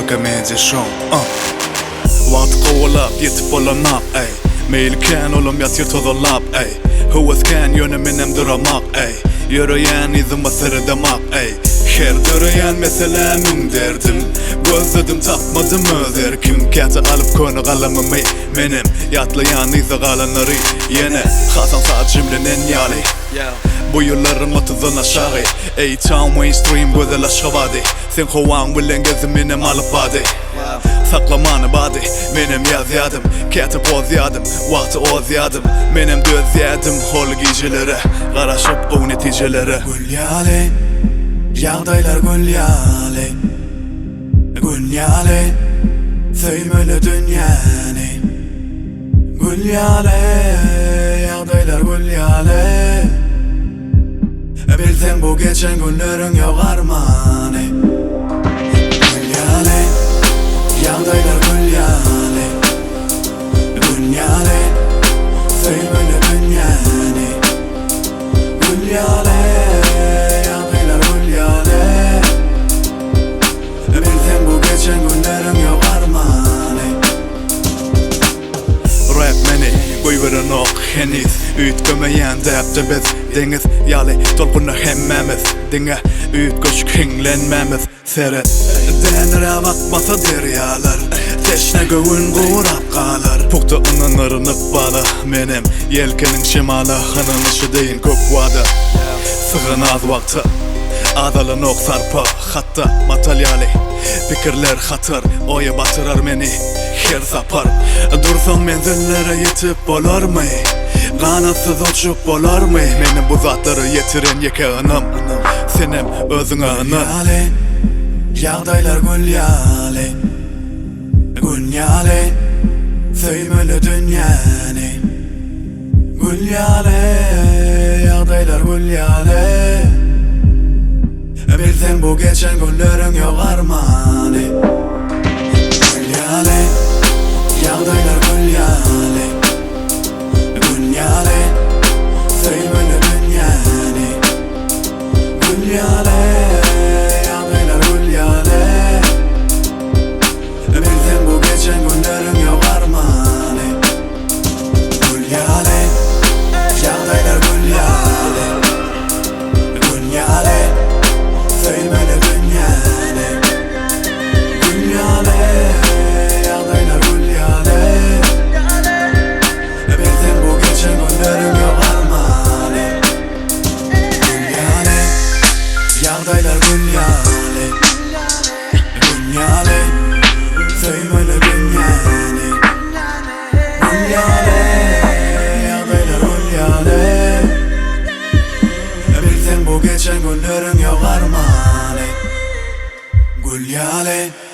kanka mence şon Vart kovalap yetip olanap ey Meylken olum yat yırtodolap ey Huvasken yönüminem duramak ey Yürüyen izime sırıdamak ey Her dürüyen meselemim derdim Gözledim tapmadım özer Kim kete alıp konu kalamımı Menim yatlayan izi kalanları Yine Hasan saat cümlenin yali Bu yıllarım otuzun aşağı Ey town mainstream güzel aşkavadi Sen kovan bilen geziminim alıp badi Saklamanı badi Menim yaz yadım Kete poz yadım Vakti oz yadım Menim düz yadım Hol geceleri Qaraşıp o neticeleri Gülyale Yağdaylar gülyale Gülyale Söymölü dünyani Gülyale Yağdaylar gülyale Bilsen bu geçen günlerin yok armani Gülyale Yağdaylar gülyale Gülyale Söymölü dünyani Gülyale Yağdaylar gülyale Bilsen bu geçen günlerin yok armani Rap meni Koyverin ok heniz Üt kömeyen depte biz Deniz yali tolkuna hemmemiz Dinge üt köşk hinglenmemiz Seret Denire bakmasa deryalar Teşne göğün kuğrap kalar Pukta ınınırınıp balı Menim yelkenin şimalı Hınınışı deyin kökvada Sığın az vakti Adalın ok sarpa Hatta matalyali Fikirler hatır Oya batırar meni Her sapar Dursam menzillere yetip bolar mı? Kanatsız uçup bolar mı? Meni bu zatları yetiren yekeğinam Senem özüne ınım Gülyale Yağdaylar gülyale Gülyale Söymölü dünyani Gülyale Yağdaylar gülyale Bilsen bu geçen günlerin yok armani Gülyale Yağdaylar gülyale Gülyale Söymölü dünyani Gülyale Yağdaylar gülyale Bilsen bu geçen günlerin yok armani Gülyale Yağdaylar gülyale Gülyale Söymölü dünyani Gülyale Yağdaylar gülyale Bilsen bu geçen günlerin yok armani Gülyale Yağdaylar gülyale Gülyale Söymölü dünyani Gülyale Yağdaylar gülyale Bilsen bu geçen günlerin yok armani Gülyale